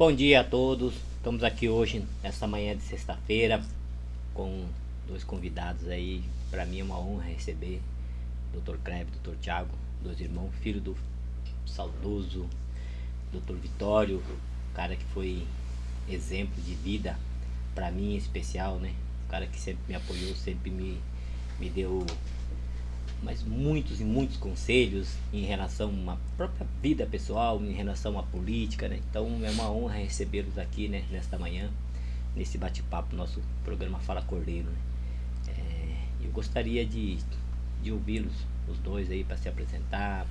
Bom dia a todos. Estamos aqui hoje, nessa manhã de sexta-feira, com dois convidados aí. Para mim é uma honra receber Dr. Kleber e Dr. Thiago, dois irmãos, filho do saudoso Dr. Vitório, cara que foi exemplo de vida para mim em especial, né? O cara que sempre me apoiou, sempre me deu mas muitos e muitos conselhos em relação à própria vida pessoal, em relação à política, né? Então é uma honra recebê-los aqui, né, nesta manhã, nesse bate-papo, nosso programa Fala Cordeiro, né? Eu gostaria de ouvi-los, os dois aí, para se apresentar,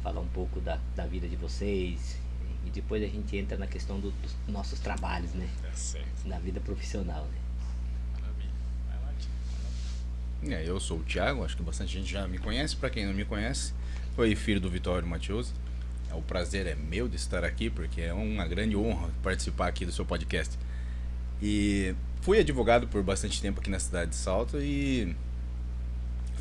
falar um pouco da vida de vocês, e depois a gente entra na questão dos nossos trabalhos, né? Tá certo. Da vida profissional, né? Maravilha. Vai lá, Tio. Eu sou o Thiago, acho que bastante gente já me conhece. Para quem não me conhece, foi filho do Vitório Matioso. O prazer é meu de estar aqui, porque é uma grande honra participar aqui do seu podcast. E fui advogado por bastante tempo aqui na cidade de Salto e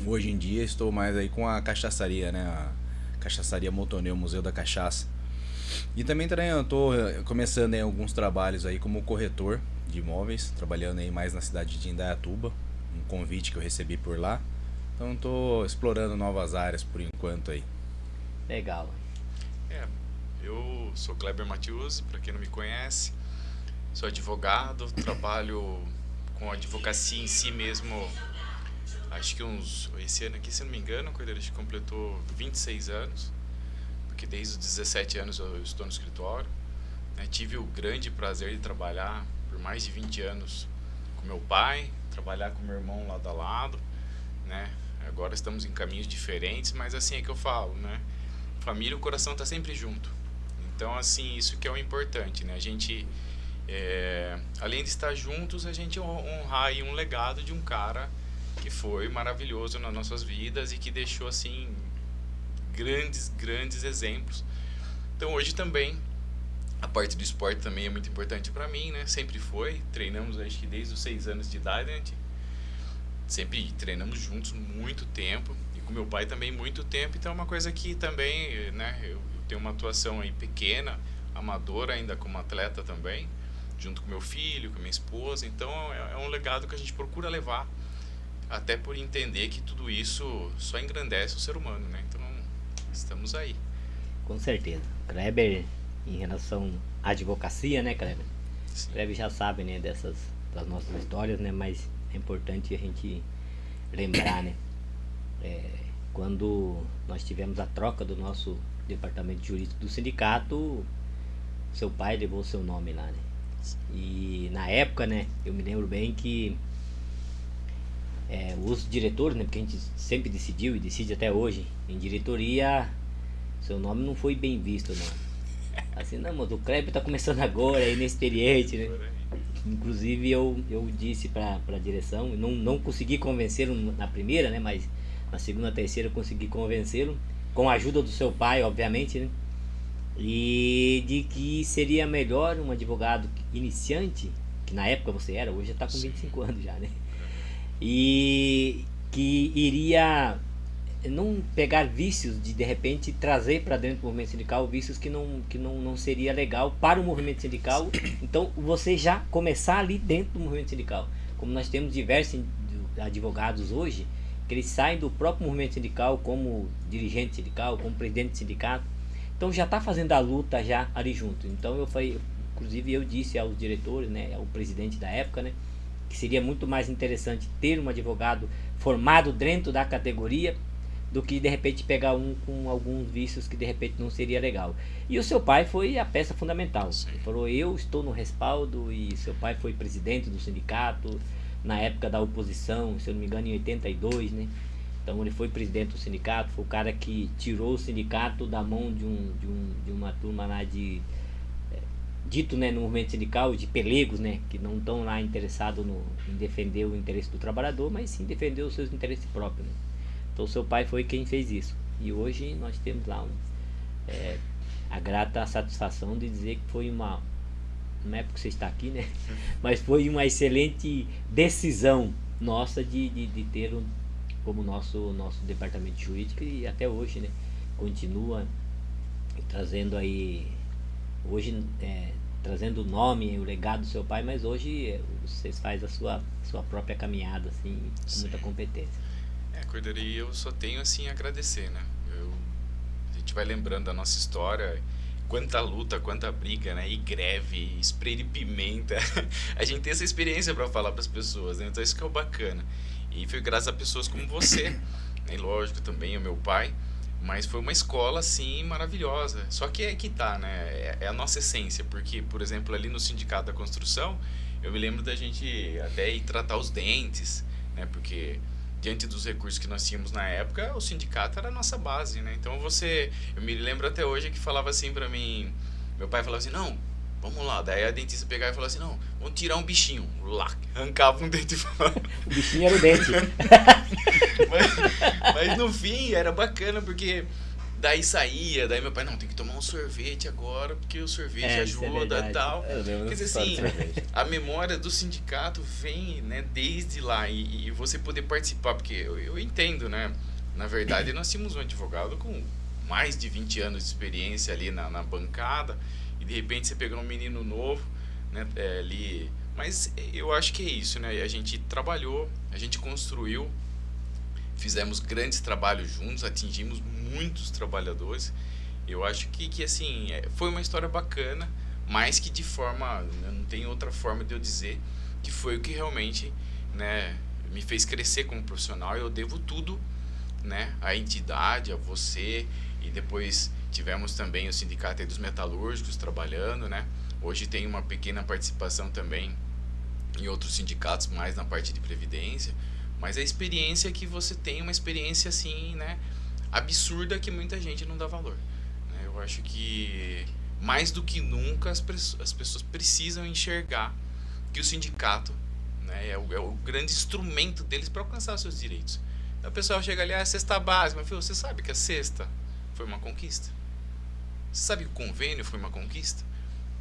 hoje em dia estou mais aí com a cachaçaria, né? A Cachaçaria Motoneu, Museu da Cachaça. E também estou começando aí alguns trabalhos aí como corretor de imóveis, trabalhando aí mais na cidade de Indaiatuba, um convite que eu recebi por lá. Então estou explorando novas áreas por enquanto aí. Legal. Eu sou Kleber Matiusi, para quem não me conhece. Sou advogado, trabalho com advocacia em si mesmo. Acho que esse ano aqui, se não me engano, o Cordeiro completou 26 anos, porque desde os 17 anos eu estou no escritório. Tive o grande prazer de trabalhar por mais de 20 anos com meu pai, trabalhar com meu irmão lado a lado, né? Agora estamos em caminhos diferentes, mas assim é que eu falo, né? Família, o coração está sempre junto. Então, assim, isso que é o importante, né? A gente, além de estar juntos, a gente honrar aí um legado de um cara que foi maravilhoso nas nossas vidas e que deixou, assim, grandes exemplos. Então, hoje também, a parte do esporte também é muito importante para mim, né? Sempre foi. Treinamos, acho que desde os 6 anos de idade, né? Sempre treinamos juntos muito tempo. E com meu pai também muito tempo. Então, é uma coisa que também, né? Eu tenho uma atuação aí pequena, amadora ainda como atleta também, junto com meu filho, com minha esposa. Então, é um legado que a gente procura levar, até por entender que tudo isso só engrandece o ser humano, né? Então, estamos aí. Com certeza. Kleber, em relação à advocacia, né, Kleber? Sim. Kleber já sabe, né, das nossas histórias, né, mas é importante a gente lembrar, né, quando nós tivemos a troca do nosso departamento jurídico do sindicato, seu pai levou o seu nome lá, né? E na época, né, eu me lembro bem que os diretores, né, porque a gente sempre decidiu e decide até hoje, em diretoria, seu nome não foi bem visto, não. Assim, não, mas o Kleber tá começando agora, é inexperiente, né? Inclusive eu disse para a direção, não consegui convencê-lo na primeira, né, mas na segunda, terceira eu consegui convencê-lo, com a ajuda do seu pai, obviamente, né? E de que seria melhor um advogado iniciante, que na época você era, hoje já está com 25 anos já, né? E que iria não pegar vícios de repente trazer para dentro do movimento sindical vícios que não seria legal para o movimento sindical. Então você já começar ali dentro do movimento sindical, como nós temos diversos advogados hoje que eles saem do próprio movimento sindical como dirigente sindical, como presidente de sindicato, então já está fazendo a luta já ali junto. Então eu falei, inclusive eu disse aos diretores, né, ao presidente da época, né, que seria muito mais interessante ter um advogado formado dentro da categoria do que de repente pegar um com alguns vícios que de repente não seria legal. E o seu pai foi a peça fundamental. Ele falou, eu estou no respaldo, e seu pai foi presidente do sindicato na época da oposição, se eu não me engano em 82, né? Então ele foi presidente do sindicato, foi o cara que tirou o sindicato da mão de uma turma lá dito, né, no movimento sindical, de pelegos, né, que não estão lá interessados em defender o interesse do trabalhador, mas sim defender os seus interesses próprios, né? Então seu pai foi quem fez isso. E hoje nós temos lá a grata satisfação de dizer que foi uma... Não é porque você está aqui, né? Mas foi uma excelente decisão nossa de ter como nosso departamento jurídico, e até hoje, né, continua trazendo aí hoje trazendo o nome, o legado do seu pai, mas hoje vocês fazem a sua própria caminhada, assim, com muita competência. Cordeiro, e eu só tenho, assim, a agradecer, né? A gente vai lembrando da nossa história, quanta luta, quanta briga, né? E greve, spray de pimenta. A gente tem essa experiência para falar para as pessoas, né? Então isso que é o bacana. E foi graças a pessoas como você, né? E lógico também o meu pai, mas foi uma escola assim maravilhosa. Só que é que tá, né? É a nossa essência, porque por exemplo ali no Sindicato da Construção, eu me lembro da gente até ir tratar os dentes, né? Porque diante dos recursos que nós tínhamos na época, o sindicato era a nossa base, né? Então eu me lembro até hoje que falava assim pra mim, meu pai falava assim, não, vamos lá. Daí a dentista pegava e falava assim, não, vamos tirar um bichinho. Lá, arrancava um dente fora. O bichinho era o dente. mas no fim era bacana, porque daí saía, daí meu pai, não, tem que tomar um sorvete agora, porque o sorvete ajuda e tal. Quer dizer assim, a memória do sindicato vem, né, desde lá, e você poder participar, porque eu entendo, né, na verdade nós tínhamos um advogado com mais de 20 anos de experiência ali na bancada, e de repente você pegar um menino novo, né, ali, mas eu acho que é isso, né, a gente trabalhou, a gente construiu, fizemos grandes trabalhos juntos, atingimos muitos trabalhadores. Eu acho que assim, foi uma história bacana, mas que de forma, não tem outra forma de eu dizer, que foi o que realmente, né, me fez crescer como profissional. Eu devo tudo, né, à entidade, a você, e depois tivemos também o Sindicato dos Metalúrgicos trabalhando, né. Hoje tem uma pequena participação também em outros sindicatos, mais na parte de previdência. Mas a experiência que você tem, uma experiência assim, né, absurda, que muita gente não dá valor, né? Eu acho que mais do que nunca as pessoas precisam enxergar que o sindicato, né, é o grande instrumento deles para alcançar seus direitos. Então o pessoal chega ali, a cesta básica, mas você sabe que a cesta foi uma conquista? Você sabe que o convênio foi uma conquista?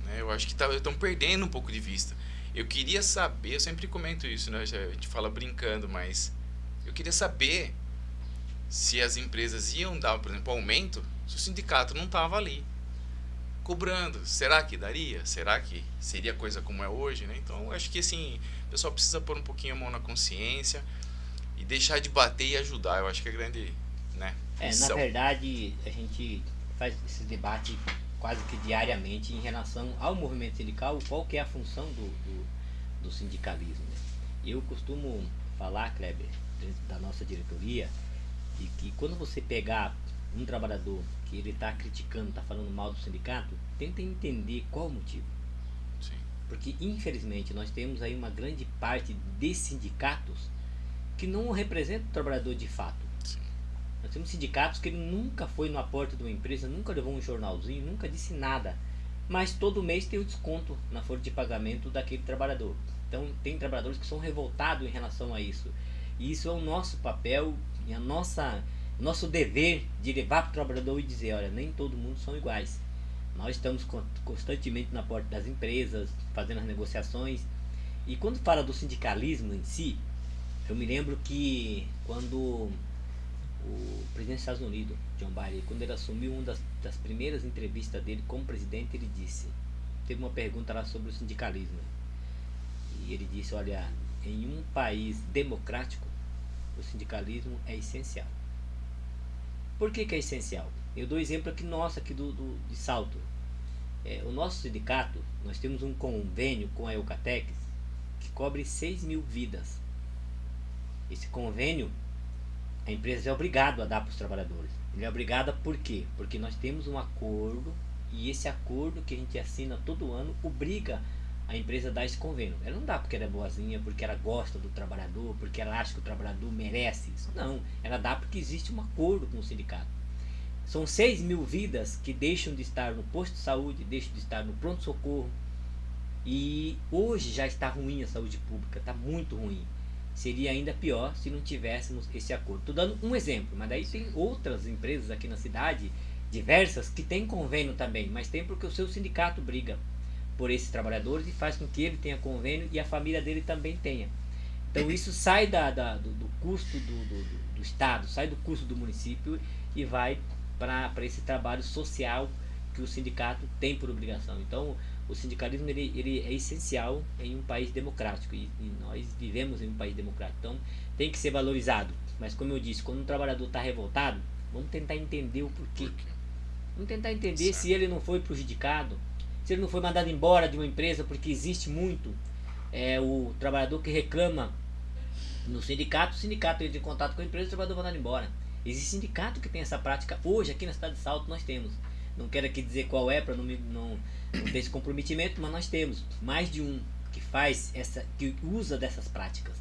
Né? Eu acho que estão perdendo um pouco de vista. Eu queria saber, eu sempre comento isso, né? A gente fala brincando, mas eu queria saber se as empresas iam dar, por exemplo, aumento, se o sindicato não estava ali cobrando. Será que daria? Será que seria coisa como é hoje, né? Então, eu acho que assim, o pessoal precisa pôr um pouquinho a mão na consciência e deixar de bater e ajudar. Eu acho que é grande, né? Na verdade, a gente faz esse debate quase que diariamente em relação ao movimento sindical, qual que é a função do sindicalismo, né? Eu costumo falar, Kleber, dentro da nossa diretoria, de que quando você pegar um trabalhador que ele está criticando, está falando mal do sindicato, tenta entender qual o motivo. Sim. Porque, infelizmente, nós temos aí uma grande parte de sindicatos que não representam o trabalhador de fato. Sim. Nós temos sindicatos que ele nunca foi na porta de uma empresa, nunca levou um jornalzinho, nunca disse nada, mas todo mês tem o desconto na folha de pagamento daquele trabalhador. Então tem trabalhadores que são revoltados em relação a isso, e isso é o nosso papel e nosso dever de levar para o trabalhador e dizer, olha, nem todo mundo são iguais. Nós estamos constantemente na porta das empresas, fazendo as negociações, e quando fala do sindicalismo em si, eu me lembro que quando o presidente dos Estados Unidos, John Biden, quando ele assumiu uma das primeiras entrevistas dele como presidente, ele disse, teve uma pergunta lá sobre o sindicalismo, e ele disse, olha, em um país democrático, o sindicalismo é essencial. Por que é essencial? Eu dou exemplo aqui nosso, aqui de Salto. O nosso sindicato, nós temos um convênio com a Eucatex que cobre 6.000 vidas. Esse convênio, a empresa é obrigada a dar para os trabalhadores. Ele é obrigada por quê? Porque nós temos um acordo, e esse acordo que a gente assina todo ano obriga a empresa a dar esse convênio. Ela não dá porque ela é boazinha, porque ela gosta do trabalhador, porque ela acha que o trabalhador merece isso. Não, ela dá porque existe um acordo com o sindicato. São 6.000 vidas que deixam de estar no posto de saúde, deixam de estar no pronto-socorro. E hoje já está ruim a saúde pública, está muito ruim. Seria ainda pior se não tivéssemos esse acordo. Estou dando um exemplo, mas daí tem outras empresas aqui na cidade, diversas, que têm convênio também, mas tem porque o seu sindicato briga por esses trabalhadores e faz com que ele tenha convênio e a família dele também tenha. Então isso sai do custo do Estado, sai do custo do município e vai para esse trabalho social que o sindicato tem por obrigação. Então, o sindicalismo ele é essencial em um país democrático e nós vivemos em um país democrático. Então, tem que ser valorizado. Mas, como eu disse, quando um trabalhador está revoltado, vamos tentar entender o porquê. Vamos tentar entender se ele não foi prejudicado, se ele não foi mandado embora de uma empresa, porque existe muito o trabalhador que reclama no sindicato, o sindicato entra em contato com a empresa e o trabalhador é mandado embora. Existe sindicato que tem essa prática. Hoje, aqui na cidade de Salto, nós temos. Não quero aqui dizer qual é, para não ter esse comprometimento, mas nós temos mais de um que faz que usa dessas práticas.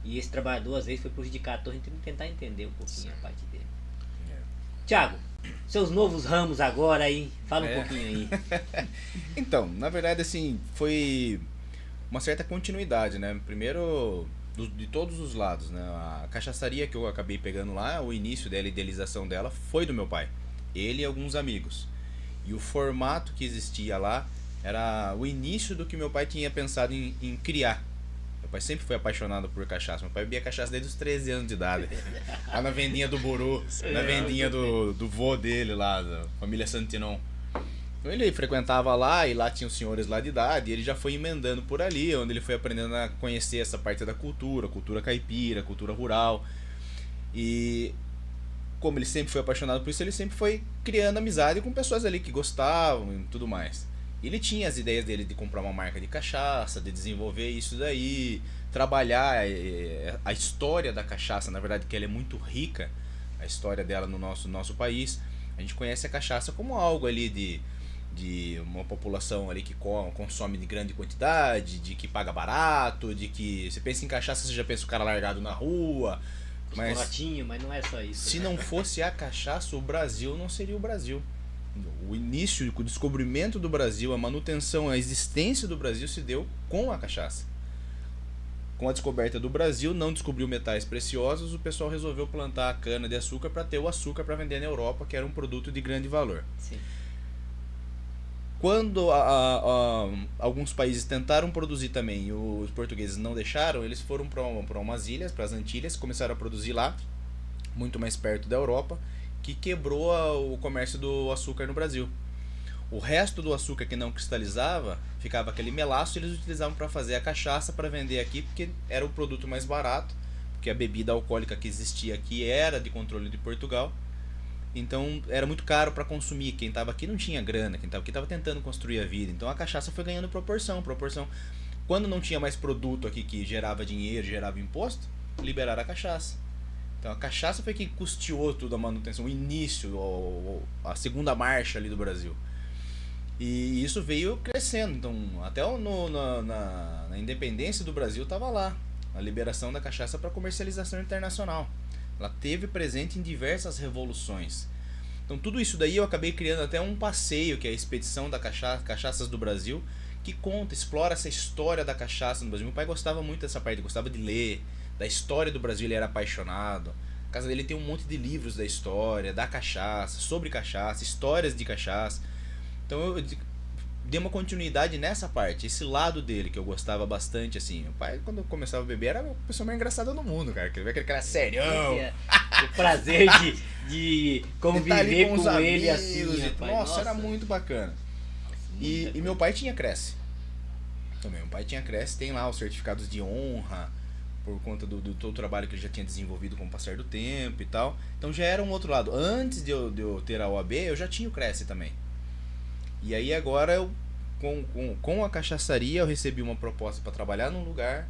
E esse trabalhador, às vezes, foi prejudicado. Então, a gente tem que tentar entender um pouquinho a parte dele. Tiago, seus novos ramos agora aí, fala um pouquinho aí. Então, na verdade, assim, foi uma certa continuidade, né? Primeiro, de todos os lados, né? A cachaçaria que eu acabei pegando lá, o início dela, a idealização dela, foi do meu pai. Ele e alguns amigos. E o formato que existia lá era o início do que meu pai tinha pensado em criar. Meu pai sempre foi apaixonado por cachaça. Meu pai bebia cachaça desde os 13 anos de idade. Lá na vendinha do Buru, na vendinha do vô dele lá, da família Santinon. Então ele frequentava lá e lá tinha os senhores lá de idade. E ele já foi emendando por ali, onde ele foi aprendendo a conhecer essa parte da cultura caipira, cultura rural. E como ele sempre foi apaixonado por isso, ele sempre foi criando amizade com pessoas ali que gostavam e tudo mais. Ele tinha as ideias dele de comprar uma marca de cachaça, de desenvolver isso daí, trabalhar a história da cachaça, na verdade que ela é muito rica, a história dela no nosso país. A gente conhece a cachaça como algo ali de uma população ali que consome de grande quantidade, de que paga barato, de que você pensa em cachaça, você já pensa o cara largado na rua. Mas não é só isso. Se não fosse a cachaça, o Brasil não seria o Brasil. O início, o descobrimento do Brasil, a manutenção, a existência do Brasil se deu com a cachaça. Com a descoberta do Brasil, não descobriu metais preciosos, o pessoal resolveu plantar a cana de açúcar para ter o açúcar para vender na Europa, que era um produto de grande valor. Sim. Quando alguns países tentaram produzir também e os portugueses não deixaram, eles foram para umas ilhas, para as Antilhas, começaram a produzir lá, muito mais perto da Europa, que quebrou o comércio do açúcar no Brasil. O resto do açúcar que não cristalizava, ficava aquele melaço, e eles utilizavam para fazer a cachaça para vender aqui, porque era o produto mais barato, porque a bebida alcoólica que existia aqui era de controle de Portugal. Então era muito caro para consumir. Quem estava aqui não tinha grana, quem estava aqui estava tentando construir a vida. Então a cachaça foi ganhando proporção. Quando não tinha mais produto aqui que gerava dinheiro, gerava imposto, liberaram a cachaça. Então a cachaça foi quem custeou toda a manutenção, o início, a segunda marcha ali do Brasil. E isso veio crescendo. Então até na independência do Brasil estava lá a liberação da cachaça para comercialização internacional. Ela teve presente em diversas revoluções. Então tudo isso daí eu acabei criando até um passeio, que é a Expedição da Cachaças do Brasil, que explora essa história da cachaça no Brasil. Meu pai gostava muito dessa parte, gostava de ler, da história do Brasil, ele era apaixonado. A casa dele tem um monte de livros da história, da cachaça, sobre cachaça, histórias de cachaça. Então eu dei uma continuidade nessa parte, esse lado dele que eu gostava bastante, assim. O pai, quando eu começava a beber, era a pessoa mais engraçada do mundo, cara. Aquele cara serião. O prazer de conviver com ele assim. Nossa, era muito bacana. E meu pai tinha Cresce. Também, meu pai tinha Cresce, tem lá os certificados de honra, por conta do todo o trabalho que ele já tinha desenvolvido com o passar do tempo e tal. Então já era um outro lado. Antes de eu ter a OAB, eu já tinha o Cresce também. E aí agora com a cachaçaria eu recebi uma proposta para trabalhar num lugar,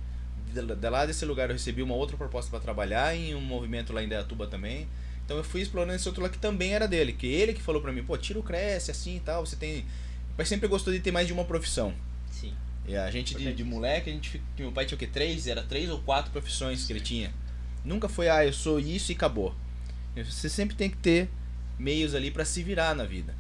de lá desse lugar eu recebi uma outra proposta para trabalhar em um movimento lá em Indaiatuba também. Então eu fui explorando esse outro lá que também era dele, que ele que falou para mim, pô, tira o Cresce assim e tal, você tem... Meu pai sempre gostou de ter mais de uma profissão. Sim. E a gente de moleque, meu pai tinha o quê? 3 ou 4 profissões que ele tinha. Nunca foi, eu sou isso e acabou. Você sempre tem que ter meios ali para se virar na vida.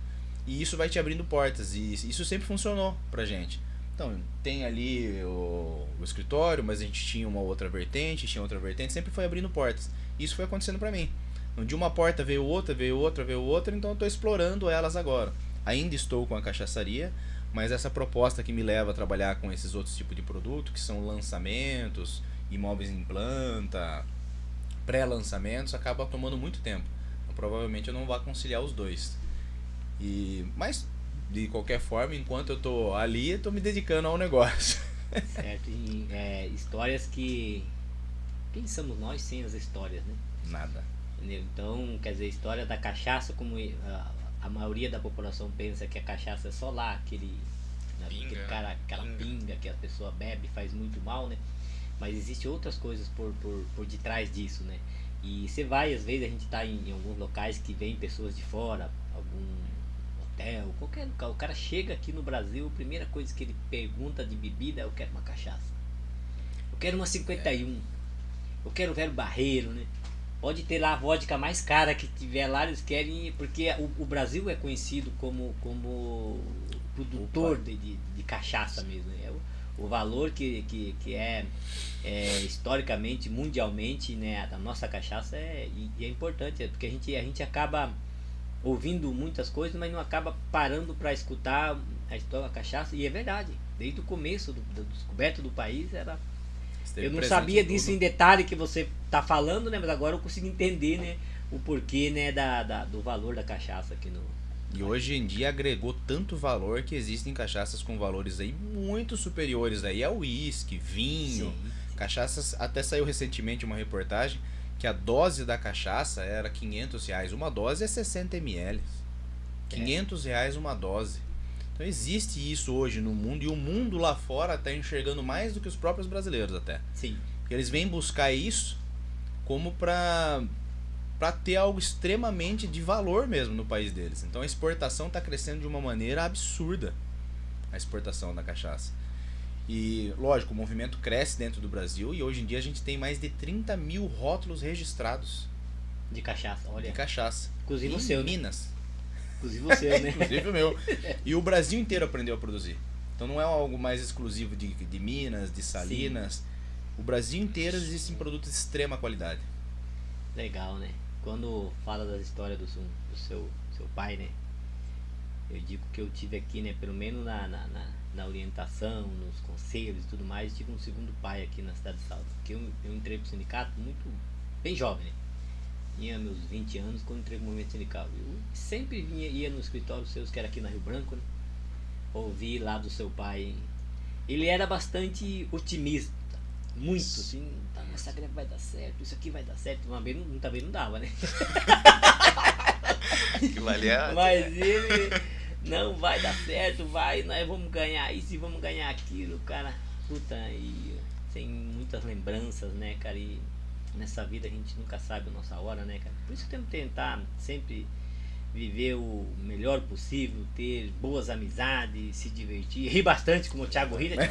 E isso vai te abrindo portas, e isso sempre funcionou pra gente. Então, tem ali o escritório, mas a gente tinha uma outra vertente, sempre foi abrindo portas. Isso foi acontecendo pra mim. Então, de uma porta veio outra, então eu tô explorando elas agora. Ainda estou com a cachaçaria, mas essa proposta que me leva a trabalhar com esses outros tipos de produto, que são lançamentos, imóveis em planta, pré-lançamentos, acaba tomando muito tempo. Então, provavelmente eu não vou conciliar os dois. Mas de qualquer forma, enquanto eu tô ali, eu tô me dedicando ao negócio. Certo, e histórias que... Quem somos nós sem as histórias, né? Nada. Entendeu? Então, quer dizer, a história da cachaça, como a maioria da população pensa que a cachaça é só lá, aquele Pinga, cara, aquela pinga que a pessoa bebe, faz muito mal, né? Mas existem outras coisas por detrás disso, né? E você vai, às vezes a gente tá em alguns locais que vem pessoas de fora, algum hotel, qualquer lugar. O cara chega aqui no Brasil, a primeira coisa que ele pergunta de bebida é: eu quero uma cachaça, eu quero uma 51, eu quero o velho barreiro, né? Pode ter lá a vodka mais cara que tiver lá, eles querem, porque o Brasil é conhecido como produtor de cachaça mesmo. É o valor que é historicamente, mundialmente, né, da nossa cachaça e é importante, porque a gente acaba ouvindo muitas coisas, mas não acaba parando para escutar a história da cachaça, e é verdade, desde o começo do descoberto do país era... Eu não sabia disso em detalhe que você tá falando, né? Mas agora eu consigo entender, né? O porquê, né? Do valor da cachaça aqui no... E hoje em dia agregou tanto valor que existem cachaças com valores aí muito superiores aí ao uísque, vinho, Sim. cachaças. Até saiu recentemente uma reportagem que a dose da cachaça era R$500. Uma dose é 60 ml. R$500 uma dose. Então existe isso hoje no mundo, e o mundo lá fora está enxergando mais do que os próprios brasileiros até. Sim. Porque eles vêm buscar isso como para ter algo extremamente de valor mesmo no país deles. Então a exportação está crescendo de uma maneira absurda, a exportação da cachaça. E lógico, o movimento cresce dentro do Brasil, e hoje em dia a gente tem mais de 30 mil rótulos registrados De cachaça, olha. de cachaça. Inclusive em o seu, né? Minas. Inclusive o seu, né? Inclusive o meu. E o Brasil inteiro aprendeu a produzir. Então não é algo mais exclusivo de Minas, de Salinas. Sim. O Brasil inteiro existem produtos de extrema qualidade. Legal, né? Quando fala das histórias do seu pai, né? Eu digo que eu tive aqui, né? Pelo menos na orientação, nos conselhos e tudo mais, tive um segundo pai aqui na cidade de Salto. Porque eu entrei pro sindicato muito bem jovem, né? Tinha meus 20 anos quando entrei no movimento sindical. Eu sempre ia no escritório seus, que era aqui na Rio Branco, né? Ouvi lá do seu pai. Ele era bastante otimista. Muito, assim, tá, essa greve vai dar certo, isso aqui vai dar certo. Uma vez também não dava, né? Mas ele, não, vai dar certo, nós vamos ganhar isso e vamos ganhar aquilo, cara. Puta, e tem muitas lembranças, né, cara? E nessa vida a gente nunca sabe a nossa hora, né, cara? Por isso temos que tentar sempre viver o melhor possível, ter boas amizades, se divertir, rir bastante, como o Thiago ri, né?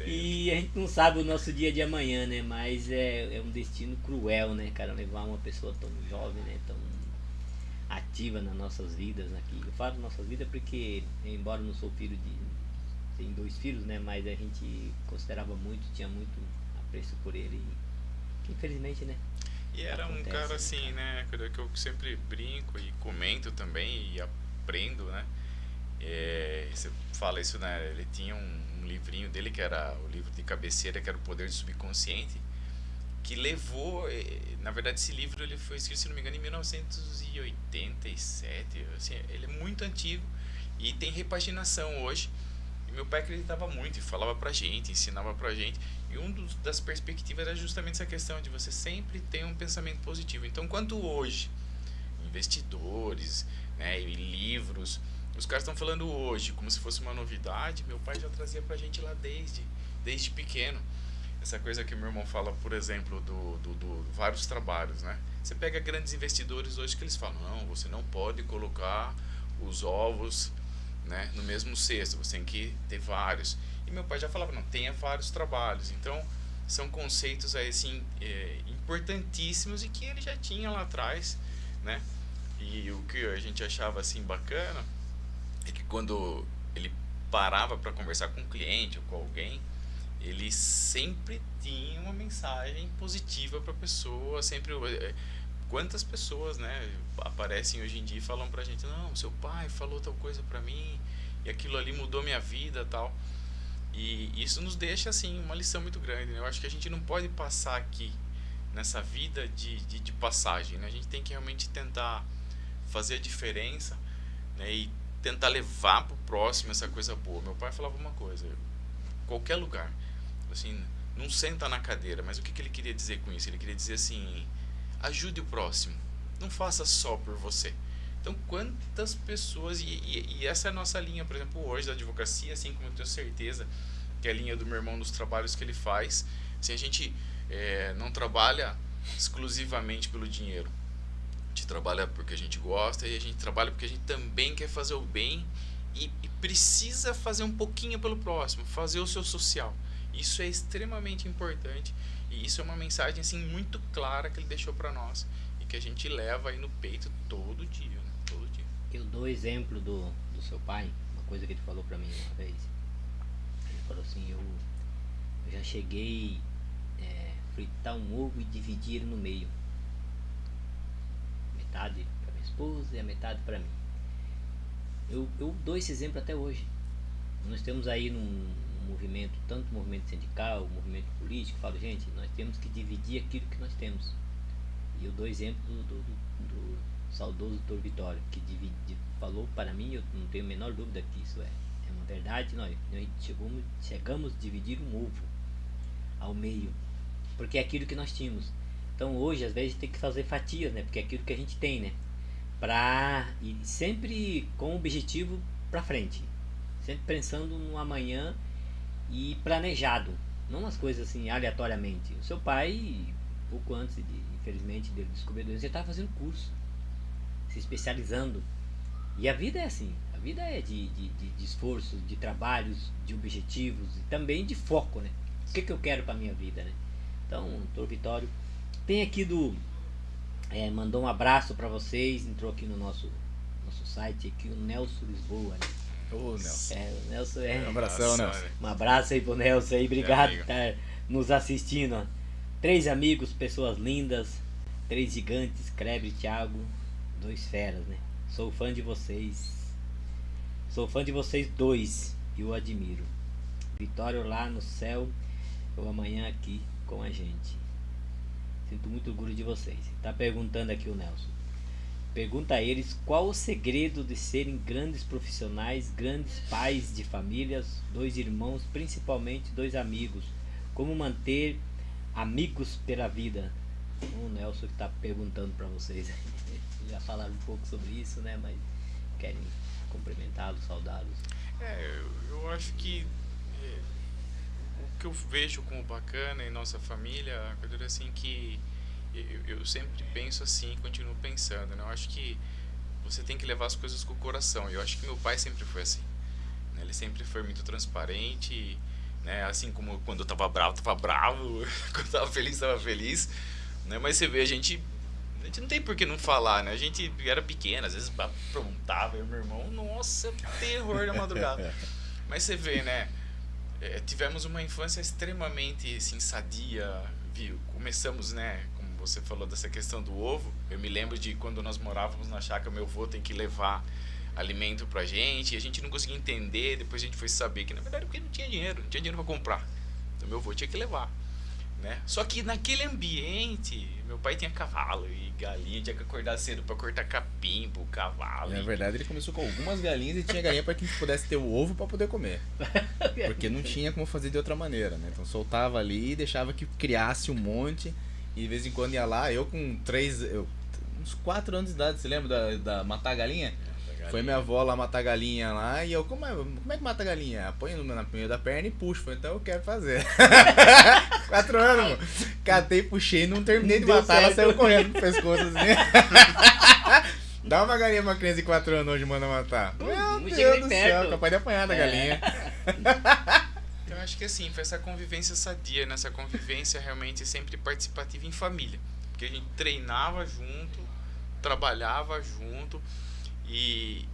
E a gente não sabe o nosso dia de amanhã, né? Mas é um destino cruel, né, cara? Levar uma pessoa tão jovem, né? Tão ativa nas nossas vidas aqui. Eu falo nossas vidas porque, embora eu não sou filho tenho 2 filhos, né? Mas a gente considerava muito, tinha muito apreço por ele. Que infelizmente, né? E era um cara assim, né? Que eu sempre brinco e comento também e aprendo, né? Você fala isso, né? Ele tinha um livrinho dele que era o livro de cabeceira, que era o Poder do Subconsciente, que levou, na verdade esse livro ele foi escrito, se não me engano, em 1987, assim, ele é muito antigo e tem repaginação hoje. E meu pai acreditava muito e falava pra gente, ensinava pra gente, e das perspectivas era justamente essa questão de você sempre ter um pensamento positivo. Então, quanto hoje investidores, né, e livros, os caras estão falando hoje como se fosse uma novidade, meu pai já trazia pra gente lá desde pequeno. Essa coisa que meu irmão fala, por exemplo, do vários trabalhos, né? Você pega grandes investidores hoje que eles falam: não, você não pode colocar os ovos, né, no mesmo cesto, você tem que ter vários. E meu pai já falava: não, tenha vários trabalhos. Então, são conceitos aí, assim, importantíssimos e que ele já tinha lá atrás, né? E o que a gente achava assim bacana é que quando ele parava para conversar com um cliente ou com alguém, ele sempre tinha uma mensagem positiva para a pessoa. Sempre, quantas pessoas, né, aparecem hoje em dia e falam pra gente: não, seu pai falou tal coisa pra mim e aquilo ali mudou minha vida, tal. E isso nos deixa, assim, uma lição muito grande, né? Eu acho que a gente não pode passar aqui nessa vida de passagem, né? A gente tem que realmente tentar fazer a diferença né? E tentar levar pro próximo essa coisa boa. Meu pai falava uma coisa, qualquer lugar, assim, não senta na cadeira, mas o que ele queria dizer com isso? Ele queria dizer assim, ajude o próximo, não faça só por você. Então, quantas pessoas, e essa é a nossa linha, por exemplo, hoje da advocacia, assim como eu tenho certeza que é a linha do meu irmão nos trabalhos que ele faz, assim, a gente não trabalha exclusivamente pelo dinheiro. A gente trabalha porque a gente gosta e a gente trabalha porque a gente também quer fazer o bem e precisa fazer um pouquinho pelo próximo, fazer o seu social. Isso é extremamente importante e isso é uma mensagem assim muito clara que ele deixou para nós e que a gente leva aí no peito todo dia, né? Todo dia. Eu dou exemplo do seu pai, uma coisa que ele falou para mim uma vez. Ele falou assim, eu já cheguei fritar um ovo e dividir ele no meio. Metade para minha esposa e a metade para mim. Eu dou esse exemplo até hoje. Nós temos aí num movimento, tanto movimento sindical, movimento político, falo, gente, nós temos que dividir aquilo que nós temos. E eu dou exemplo do saudoso Dr. Vitório, que falou para mim, eu não tenho a menor dúvida que isso é uma verdade, nós chegamos a dividir um ovo ao meio, porque é aquilo que nós tínhamos. Então hoje, às vezes, tem que fazer fatias, né? Porque é aquilo que a gente tem, né? E sempre com o objetivo para frente. Sempre pensando no amanhã e planejado. Não as coisas assim, aleatoriamente. O seu pai, pouco antes, infelizmente, dele descobrir a doença, ele estava fazendo curso. Se especializando. E a vida é assim. A vida é de esforço, de trabalhos, de objetivos e também de foco, né? O que eu quero para minha vida, né? Então, doutor Vitório, tem aqui mandou um abraço para vocês, entrou aqui no nosso site, aqui o Nelson Lisboa, né? Ô, Nelson. O Nelson Um abração, Nelson. Um abraço aí pro Nelson aí, obrigado por estar nos assistindo. Ó. 3 amigos, pessoas lindas, 3 gigantes, Kleber e Thiago, 2 feras, né? Sou fã de vocês. Sou fã de vocês 2 e o admiro. Vitório lá no céu, ou amanhã aqui com a gente. Sinto muito orgulho de vocês. Tá perguntando aqui o Nelson. Pergunta a eles qual o segredo de serem grandes profissionais, grandes pais de famílias, 2 irmãos, principalmente 2 amigos. Como manter amigos pela vida? O Nelson que tá perguntando para vocês. Já falaram um pouco sobre isso, né? Mas querem cumprimentá-los, saudá-los. Eu acho que o que eu vejo como bacana em nossa família, é assim que eu sempre penso assim, continuo pensando, né? Eu acho que você tem que levar as coisas com o coração. E eu acho que meu pai sempre foi assim, né? Ele sempre foi muito transparente, né? Assim como quando eu tava bravo, quando eu tava feliz, né? Mas você vê, a gente não tem por que não falar, né? A gente era pequeno, às vezes aprontava, eu e meu irmão, nossa, terror da madrugada. Mas você vê, né? Tivemos uma infância extremamente assim, sadia, viu? Começamos, né? Como você falou dessa questão do ovo, eu me lembro de quando nós morávamos na chácara, meu avô tem que levar alimento pra gente, e a gente não conseguia entender, depois a gente foi saber que na verdade porque não tinha dinheiro pra comprar, então meu avô tinha que levar, né? Só que naquele ambiente, meu pai tinha cavalo e galinha, tinha que acordar cedo pra cortar capim pro cavalo. Na verdade ele começou com algumas galinhas e tinha galinha para que a gente pudesse ter o ovo para poder comer, porque não tinha como fazer de outra maneira, né? Então soltava ali e deixava que criasse um monte, e de vez em quando ia lá, eu com uns 4 anos de idade, você lembra da matar galinha? Foi minha avó lá matar galinha lá, e eu, como é que mata galinha? Põe na meio da perna e puxa. Falei, então eu quero fazer. 4 anos, mano. Catei, puxei, não terminei de matar, ela saiu correndo pro pescoço assim. Dá uma galinha pra uma criança de 4 anos hoje, manda matar. Meu Deus do céu, capaz de apanhar da galinha. Então eu acho que assim, foi essa convivência sadia, nessa convivência realmente sempre participativa em família. Porque a gente treinava junto, trabalhava junto. E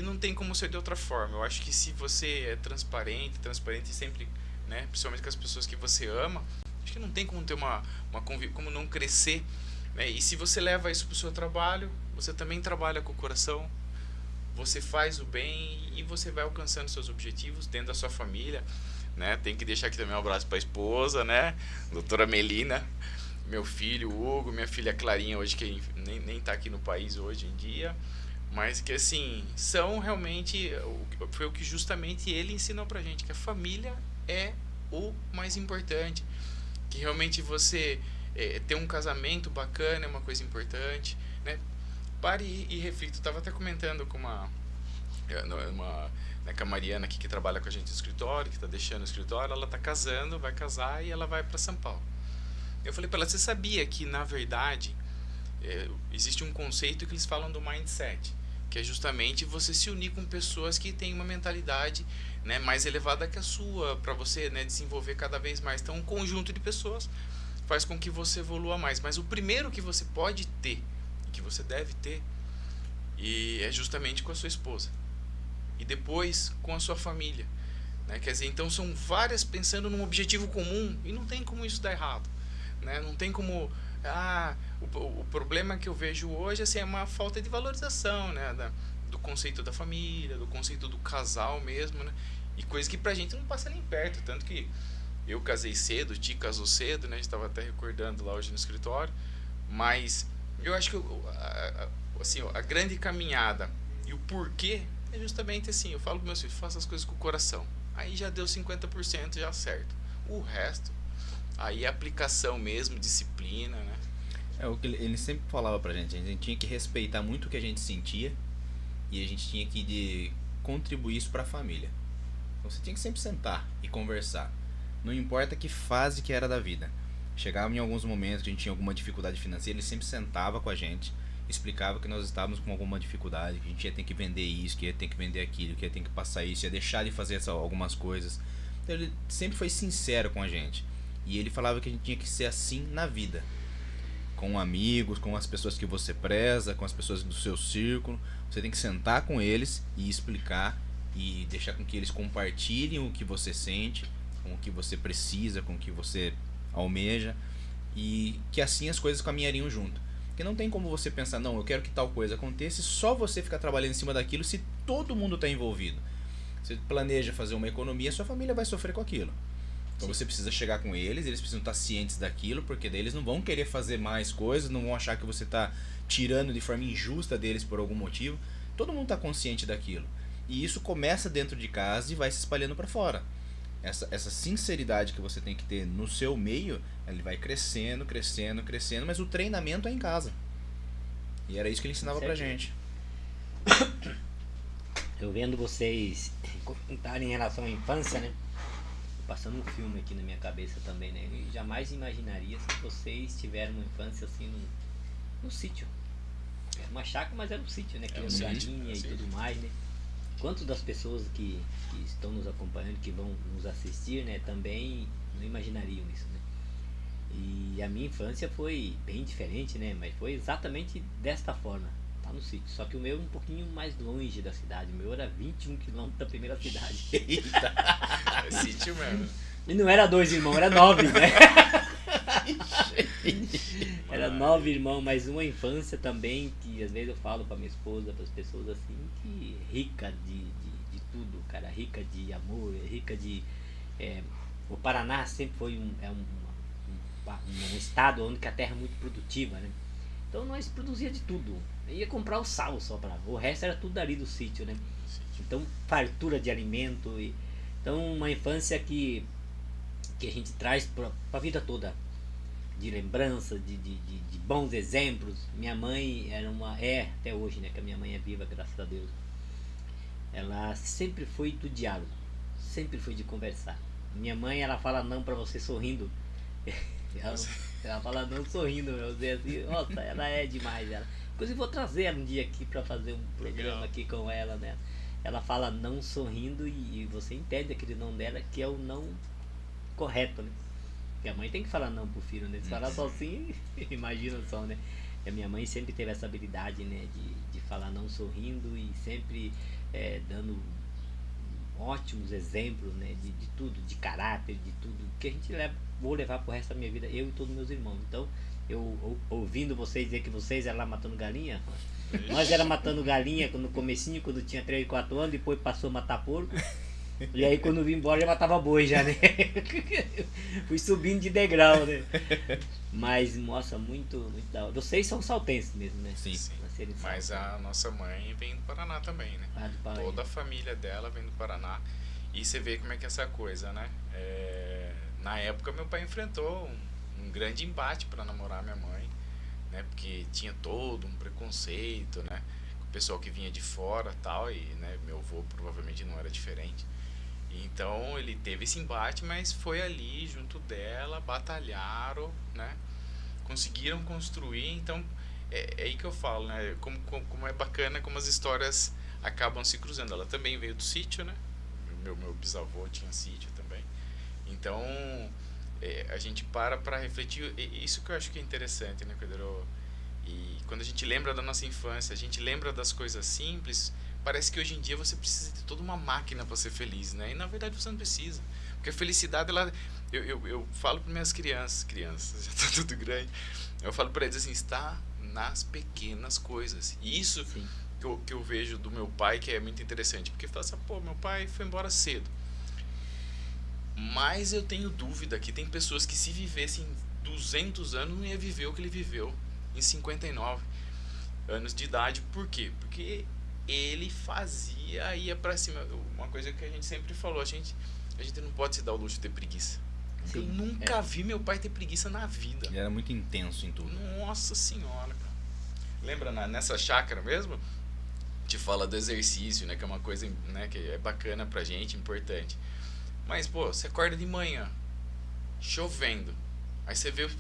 não tem como ser de outra forma. Eu acho que se você é transparente sempre, né, principalmente com as pessoas que você ama, acho que não tem como ter como não crescer, né? E se você leva isso pro seu trabalho, você também trabalha com o coração, você faz o bem e você vai alcançando seus objetivos dentro da sua família, né? Tem que deixar aqui também um abraço para a esposa, né? Doutora Melina, meu filho Hugo, minha filha Clarinha hoje, que nem tá aqui no país hoje em dia, mas que assim, são realmente, foi o que justamente ele ensinou pra gente, que a família é o mais importante, que realmente você ter um casamento bacana é uma coisa importante, né? Pare e reflita. Eu tava até comentando com com a Mariana aqui, que trabalha com a gente no escritório, que tá deixando o escritório, ela tá casando, vai casar e ela vai para São Paulo. Eu falei para ela, você sabia que na verdade existe um conceito que eles falam do mindset, que é justamente você se unir com pessoas que têm uma mentalidade, né, mais elevada que a sua, para você, né, desenvolver cada vez mais. Então, um conjunto de pessoas faz com que você evolua mais. Mas o primeiro que você pode ter, que você deve ter, e é justamente com a sua esposa. E depois com a sua família. Né? Quer dizer, então são várias pensando num objetivo comum, e não tem como isso dar errado. Né? Não tem como... o problema que eu vejo hoje assim, é uma falta de valorização, né? Do conceito da família, do conceito do casal mesmo, né? E coisa que pra gente não passa nem perto. Tanto que eu casei cedo, o Ti casou cedo, né? A gente estava até recordando lá hoje no escritório. Mas eu acho que assim, a grande caminhada e o porquê é justamente assim, eu falo para meus filhos, faça as coisas com o coração. Aí já deu 50%, já certo. O resto, aí é aplicação mesmo, disciplina, né? É o que ele sempre falava pra gente, a gente tinha que respeitar muito o que a gente sentia e a gente tinha que contribuir isso pra família. Então você tinha que sempre sentar e conversar. Não importa que fase que era da vida. Chegava em alguns momentos que a gente tinha alguma dificuldade financeira, ele sempre sentava com a gente, explicava que nós estávamos com alguma dificuldade, que a gente ia ter que vender isso, que ia ter que vender aquilo, que ia ter que passar isso, ia deixar de fazer algumas coisas. Então ele sempre foi sincero com a gente. E ele falava que a gente tinha que ser assim na vida. Com amigos, com as pessoas que você preza, com as pessoas do seu círculo. Você tem que sentar com eles e explicar e deixar com que eles compartilhem o que você sente, com o que você precisa, com o que você almeja, e que assim as coisas caminhariam junto. Porque não tem como você pensar, não, eu quero que tal coisa aconteça e só você ficar trabalhando em cima daquilo se todo mundo está envolvido. Você planeja fazer uma economia, sua família vai sofrer com aquilo. Então você precisa chegar com eles precisam estar cientes daquilo, porque daí eles não vão querer fazer mais coisas, não vão achar que você está tirando de forma injusta deles por algum motivo. Todo mundo está consciente daquilo. E isso começa dentro de casa e vai se espalhando para fora. Essa sinceridade que você tem que ter no seu meio, ele vai crescendo, crescendo, crescendo, mas o treinamento é em casa. E era isso que ele ensinava pra gente. Eu vendo vocês comentarem em relação à infância, né? Passando um filme aqui na minha cabeça também, né? Eu jamais imaginaria se vocês tiveram uma infância assim no sítio. Era uma chácara, mas era um sítio, né? Criando galinha e tudo mais, né? Quantas das pessoas que estão nos acompanhando, que vão nos assistir, né? Também não imaginariam isso, né? E a minha infância foi bem diferente, né? Mas foi exatamente desta forma. Tá no sítio. Só que o meu um pouquinho mais longe da cidade. O meu era 21 quilômetros da primeira cidade. Eita! É sítio mesmo. E não era 2 irmãos, era 9, né? Era 9 irmãos, mas uma infância também que às vezes eu falo pra minha esposa, para as pessoas assim, que rica de tudo, cara, rica de amor, rica de... o Paraná sempre foi um estado onde a terra é muito produtiva, né? Então nós produzia de tudo. Eu ia comprar o sal só para... O resto era tudo ali do sítio, né? Então, fartura de alimento. Então, uma infância que a gente traz para a vida toda. De lembrança, de bons exemplos. Minha mãe é até hoje, né? Que a minha mãe é viva, graças a Deus. Ela sempre foi do diálogo. Sempre foi de conversar. Minha mãe, ela fala não para você sorrindo. Ela fala não sorrindo, eu sei assim, nossa, ela é demais, ela. Inclusive vou trazer ela um dia aqui para fazer um programa aqui com ela, né? Ela fala não sorrindo e você entende aquele não dela que é o não correto, né? Porque a mãe tem que falar não pro filho, né? Se falar só assim, imagina só, né? E a minha mãe sempre teve essa habilidade, né? De falar não sorrindo e sempre dando ótimos exemplos, né? De tudo, de caráter, de tudo que a gente vou levar pro resto da minha vida, eu e todos meus irmãos. Então, eu ouvindo vocês dizer que vocês eram lá matando galinha, nós era matando galinha no comecinho, quando tinha 3, 4 anos, depois passou a matar porco. E aí quando vim embora já matava boi já, né? Fui subindo de degrau, né? Mas mostra muito, muito da hora. Vocês são saltenses mesmo, né? Sim. Sim. Nasceram em Mas Salto. a nossa mãe vem do Paraná também, né? Ah, do Paraná. Toda a família dela vem do Paraná. E você vê como é que é essa coisa, né? Na época, meu pai enfrentou um grande embate para namorar minha mãe, né? Porque tinha todo um preconceito, né? Com o pessoal que vinha de fora e tal, e né, meu avô provavelmente não era diferente. Então ele teve esse embate, mas foi ali junto dela, batalharam, né? Conseguiram construir. Então é aí que eu falo, né? Como é bacana como as histórias acabam se cruzando. Ela também veio do sítio, né? Meu bisavô tinha sítio também. Então a gente para refletir. Isso que eu acho que é interessante, né, Pedro? E quando a gente lembra da nossa infância, a gente lembra das coisas simples. Parece que hoje em dia você precisa ter toda uma máquina para ser feliz, né? E na verdade você não precisa. Porque a felicidade, eu falo para minhas crianças, já tá tudo grande, eu falo para eles assim, está nas pequenas coisas. E isso que eu vejo do meu pai, que é muito interessante. Porque fala assim, pô, meu pai foi embora cedo. Mas eu tenho dúvida que tem pessoas que se vivessem 200 anos não ia viver o que ele viveu em 59 anos de idade. Por quê? Porque ele ia pra cima. Uma coisa que a gente sempre falou, a gente não pode se dar o luxo de ter preguiça. Sim, eu nunca vi meu pai ter preguiça na vida. Ele era muito intenso em tudo. Nossa senhora, cara. Lembra nessa chácara mesmo? Te fala do exercício, né? Que é uma coisa, né, que é bacana pra gente, importante. Mas, pô, você acorda de manhã, chovendo. Aí você vê,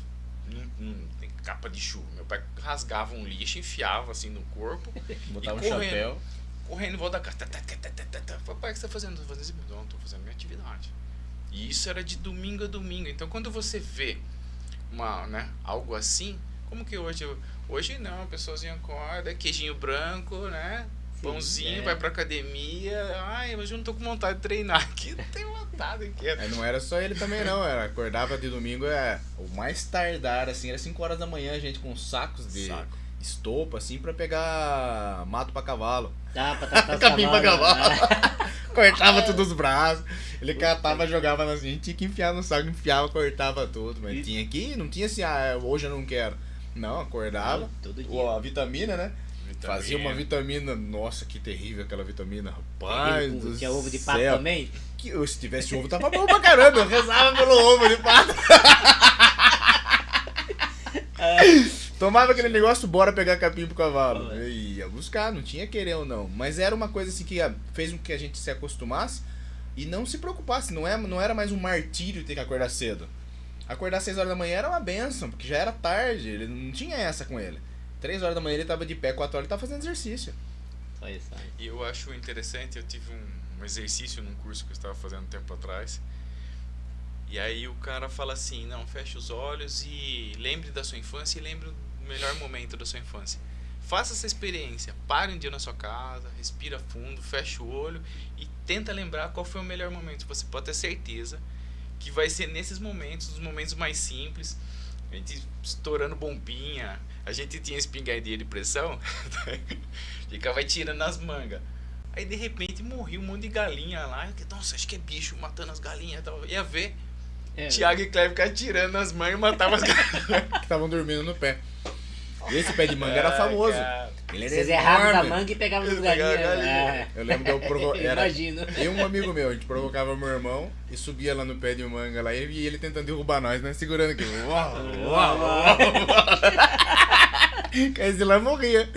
tem capa de chuva. Meu pai rasgava um lixo, enfiava assim no corpo. Botava um correndo, chapéu. Correndo em volta da casa. Papai, o que você tá fazendo? Tô fazendo isso? Não, tô fazendo minha atividade. E isso era de domingo a domingo. Então, quando você vê algo assim, como que hoje... Hoje não, a pessoazinha acorda, queijinho branco, né? Pãozinho, vai pra academia. Ai, mas eu não tô com vontade de treinar. Aqui não tem vontade. Aí não era só ele também não, acordava de domingo, o mais tardar, assim, era 5 horas da manhã, a gente com sacos de estopa, assim, pra pegar mato pra cavalo. Dá pra tratar os Capim pra cavalos, cavalo. Cortava tudo os braços. Ele catava, jogava assim, a gente tinha que enfiar no saco, enfiava, cortava tudo. Mas tinha que, não tinha assim, hoje eu não quero. Não, acordava. Todo dia. A vitamina, né? Fazia uma vitamina, nossa, que terrível aquela vitamina, rapaz do céu. Tinha ovo de pato também? Se tivesse ovo, tava bom pra caramba, eu rezava pelo ovo de pato. Tomava aquele negócio, bora pegar capim pro cavalo. Eu ia buscar, não tinha querer ou não. Mas era uma coisa assim que fez com que a gente se acostumasse e não se preocupasse. Não era mais um martírio ter que acordar cedo. Acordar às 6 horas da manhã era uma benção, porque já era tarde, ele não tinha essa com ele. 3 horas da manhã ele tava de pé, 4 horas ele tava fazendo exercício. Só isso aí. E eu acho interessante, eu tive um exercício num curso que eu estava fazendo um tempo atrás. E aí o cara fala assim, não, feche os olhos e lembre da sua infância e lembre do melhor momento da sua infância. Faça essa experiência, pare um dia na sua casa, respira fundo, fecha o olho e tenta lembrar qual foi o melhor momento. Você pode ter certeza que vai ser nesses momentos, os momentos mais simples, a gente estourando bombinha, a gente tinha espingardinha de pressão, ficava tirando as mangas. Aí de repente morria um monte de galinha lá, nossa, acho que é bicho matando as galinhas e tal. Ia ver, Thiago e Cleber ficavam tirando as mangas e matavam as galinhas. Que estavam dormindo no pé. Esse pé de manga era famoso. Ele era Vocês erravam da manga e pegavam as galinhas. Eu lembro que eu Imagino. E um amigo meu, a gente provocava meu irmão e subia lá no pé de manga lá e ele tentando derrubar nós, né? Segurando aqui. Esse lá morria.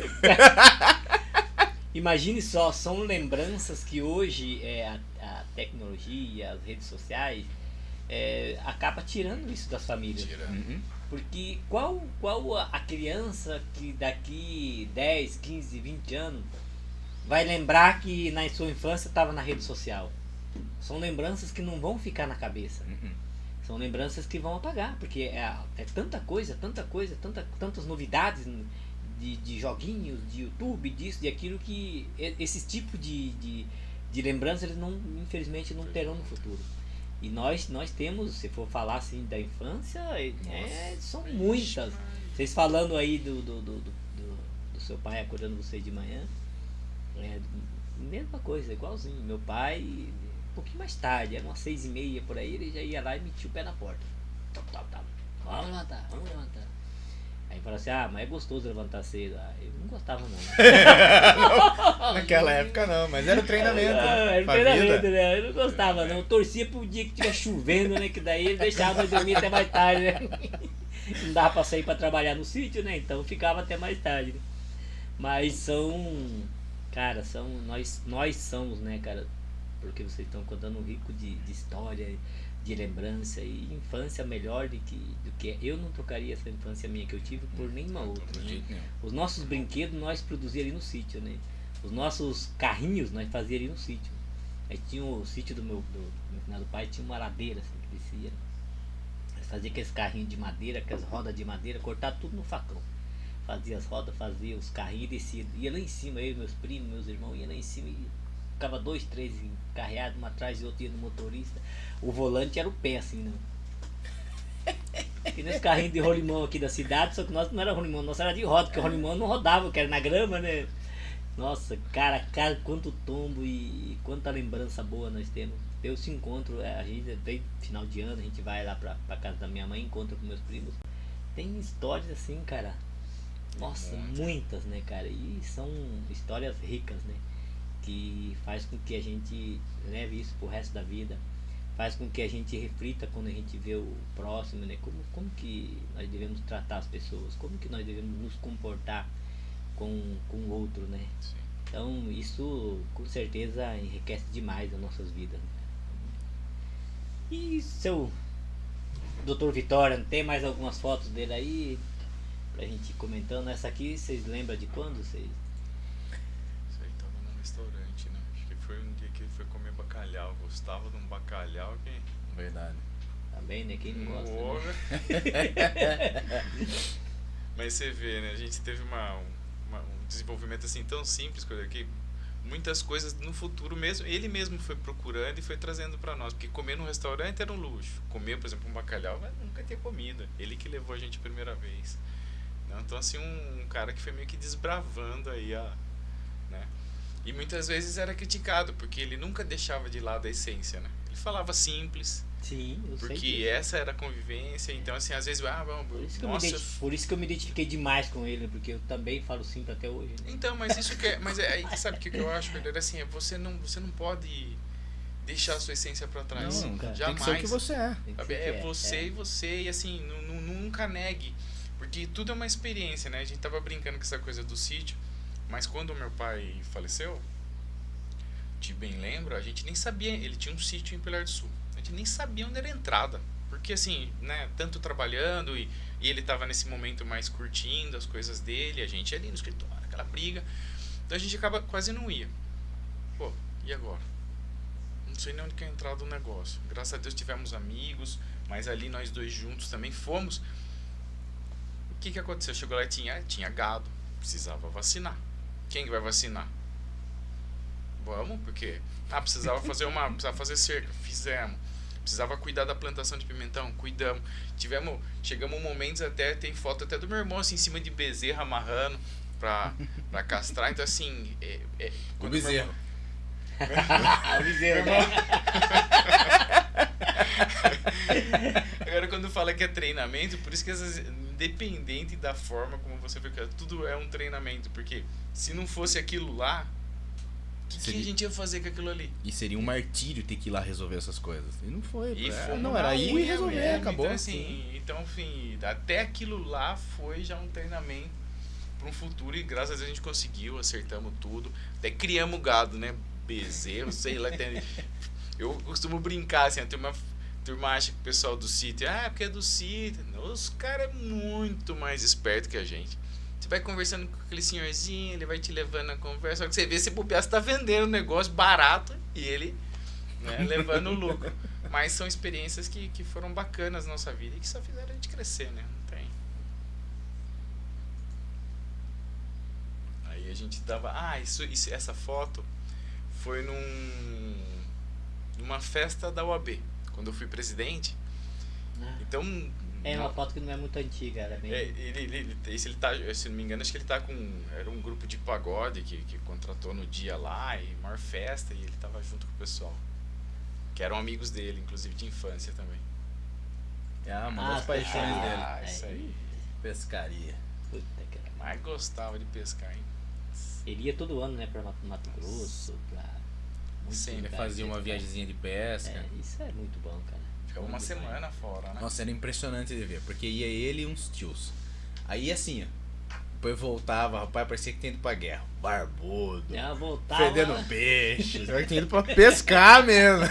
Imagine só, são lembranças que hoje a tecnologia, as redes sociais acaba tirando isso das famílias. Porque qual a criança que daqui 10, 15, 20 anos vai lembrar que na sua infância estava na rede social? São lembranças que não vão ficar na cabeça. São lembranças que vão apagar, porque é tanta coisa, tantas novidades de joguinhos, de YouTube, disso, de aquilo, que esses tipos de lembranças eles não, infelizmente não terão no futuro. E nós temos, se for falar assim da infância, são muitas. Vocês falando aí do seu pai acordando vocês de manhã, mesma coisa, igualzinho. Meu pai, um pouquinho mais tarde, era umas 6h30 por aí, ele já ia lá e metia o pé na porta. Vamos levantar. Fala assim, mas é gostoso levantar cedo. Eu não gostava não. Naquela época não, mas era o treinamento. Era o treinamento, né? Eu não gostava não. Eu torcia pro dia que tivesse chovendo, né? Que daí ele deixava eu dormir até mais tarde, né? Não dava pra sair pra trabalhar no sítio, né? Então ficava até mais tarde, né? Mas cara, nós somos, né, cara? Porque vocês estão contando um rico de história, de lembrança e infância melhor do que eu não trocaria essa infância minha que eu tive por nenhuma outra, né? Os nossos brinquedos nós produzíamos ali no sítio, né? Os nossos carrinhos nós fazíamos ali no sítio. Aí tinha o sítio do meu finado pai, tinha uma ladeira assim que descia. Nós fazia aqueles carrinhos de madeira, aquelas rodas de madeira, cortava tudo no facão. Fazia as rodas, fazia os carrinhos e descia. Ia lá em cima, eu, meus primos, meus irmãos, ia lá em cima e ficava 2, 3 encarreados, um atrás e outro ia no motorista. O volante era o pé, assim, não. E nesse carrinho de rolimão aqui da cidade, só que nós não era rolimão, nós era de roda, porque o rolimão não rodava, que era na grama, né? Nossa, cara, quanto tombo e quanta lembrança boa nós temos. Eu se encontro, a gente vem final de ano, a gente vai lá pra casa da minha mãe, encontra com meus primos. Tem histórias assim, cara. Nossa, muitas, né, cara? E são histórias ricas, né? Que faz com que a gente leve isso pro resto da vida. Faz com que a gente reflita quando a gente vê o próximo, né? Como que nós devemos tratar as pessoas, como que nós devemos nos comportar com o outro, né? Sim. Então isso com certeza enriquece demais as nossas vidas. E seu Dr. Vitória, não tem mais algumas fotos dele aí pra gente ir comentando? Essa aqui vocês lembram de quando? Vocês? Isso aí tava num restaurante, né? Acho que foi um dia que ele foi comer bacalhau. Gostava de um bacalhau que... Verdade. Também, né? Quem não gosta, Porra. né? Mas você vê, né? A gente teve um desenvolvimento assim tão simples, que muitas coisas no futuro mesmo, ele mesmo foi procurando e foi trazendo para nós, porque comer num restaurante era um luxo. Comer, por exemplo, um bacalhau, mas nunca tinha comida. Ele que levou a gente a primeira vez. Então, assim, um cara que foi meio que desbravando aí né? E muitas vezes era criticado, porque ele nunca deixava de lado a essência, né? Ele falava simples. Sim, eu sei Porque disso. essa era a convivência, então assim, às vezes, Por isso que eu me identifiquei demais com ele, porque eu também falo simples até hoje, né? Então, mas isso que mas aí sabe o que eu acho, Pedro? Assim, você não pode deixar a sua essência para trás. Não, Nunca. tem que ser o que você é. Tem que Sabe? ser É que você e você, e assim, nunca negue. Porque tudo é uma experiência, né? A gente tava brincando com essa coisa do sítio, mas quando o meu pai faleceu, te bem lembro, a gente nem sabia, ele tinha um sítio em Pilar do Sul. A gente nem sabia onde era a entrada. Porque assim, né, tanto trabalhando e ele tava nesse momento mais curtindo as coisas dele, a gente ali no escritório, aquela briga. Então a gente quase não ia. Pô, e agora? Não sei nem onde que é a entrada do negócio. Graças a Deus tivemos amigos, mas ali nós dois juntos também fomos. O que aconteceu? Chegou lá e tinha gado, precisava vacinar. Quem que vai vacinar? Vamos, porque precisava fazer cerca, fizemos. Precisava cuidar da plantação de pimentão, cuidamos. Chegamos momentos até, tem foto até do meu irmão assim, em cima de bezerra amarrando pra castrar. Então assim, O bezerro. O bezerro, né? Agora quando fala que é treinamento, por isso que independente da forma como você fica, tudo é um treinamento, porque se não fosse aquilo lá, o que a gente ia fazer com aquilo ali? E seria um martírio ter que ir lá resolver essas coisas. E não foi. Não, era ir e resolver, mesmo. acabou. Então, enfim, até aquilo lá foi já um treinamento para um futuro e graças a Deus a gente conseguiu, acertamos tudo. Até criamos gado, né? Bezerro, sei lá. Eu costumo brincar, assim, a turma acha que o pessoal do sítio, porque é do sítio. Os caras é muito mais esperto que a gente. Você vai conversando com aquele senhorzinho, ele vai te levando na conversa, só que você vê se bobear, você tá vendendo um negócio barato e ele, né, levando o lucro. Mas são experiências que foram bacanas na nossa vida e que só fizeram a gente crescer, né? Não tem. Aí a gente dava... essa foto foi numa festa da UAB, quando eu fui presidente. Então... É uma foto que não é muito antiga, era bem... ele tá, se não me engano, acho que ele tá com... Era um grupo de pagode que contratou no dia lá, e maior festa, e ele tava junto com o pessoal. Que eram amigos dele, inclusive de infância também. Uma das paixões dele. Isso aí. Pescaria. Puta que era. Mas gostava de pescar, hein? Ele ia todo ano, né, pra Mato Grosso, pra... Sim, Ele lugares fazia uma pescar. viagemzinha de pesca. É, isso é muito bom, cara. Ficava Bom uma demais. semana fora, né? Nossa, era impressionante de ver, porque ia ele e uns tios. Aí assim, ó. Depois voltava, rapaz, parecia que tinha ido pra guerra. Barbudo, Já voltava... fedendo peixe. Será que tinha ido pra pescar mesmo?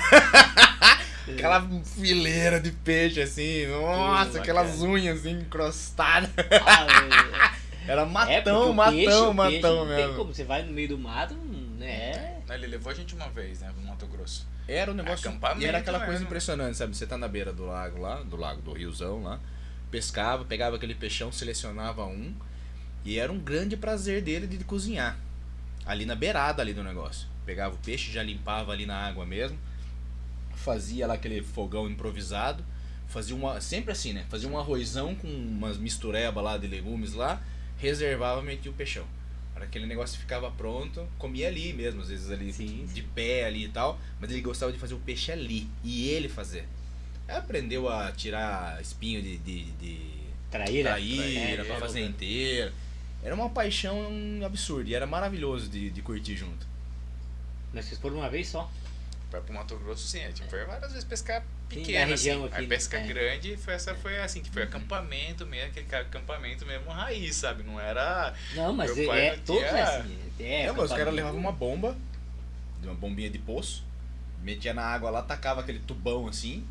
Aquela fileira de peixe assim, nossa, Tudo aquelas bacana. unhas assim encrostadas. Ah, velho. Era É, porque matão, o matão, peixe não matão tem mesmo. como, você vai no meio do mato, né? Não, ele levou a gente uma vez, né, no Mato Grosso. Era um negócio. Acampamento E era aquela coisa mesmo. impressionante, sabe? Você tá na beira do lago lá, do riozão lá, pescava, pegava aquele peixão, selecionava um, e era um grande prazer dele de cozinhar. Ali na beirada ali do negócio. Pegava o peixe, já limpava ali na água mesmo, fazia lá aquele fogão improvisado, fazia uma. Sempre assim, né? Fazia um arrozão com umas mistureba lá de legumes lá, reservava e metia o peixão. Para aquele negócio ficava pronto, comia ali mesmo, às vezes ali Sim, de pé ali e tal, mas ele gostava de fazer o peixe ali, e ele fazer. Aí aprendeu a tirar espinho de Traíra? traíra pra fazer inteira. Era uma paixão absurda e era maravilhoso de curtir junto. Mas vocês foram uma vez só? Vai pro Mato Grosso, sim, a gente foi várias vezes pescar Sim, pequeno, na região assim. aqui, Aí pesca né? grande, foi assim, que foi acampamento mesmo, aquele acampamento mesmo raiz, sabe? Não era... Não, mas Meu pai é não todos tinha- assim. É, mas os caras levavam uma bomba, uma bombinha de poço, metia na água lá, tacava aquele tubão assim,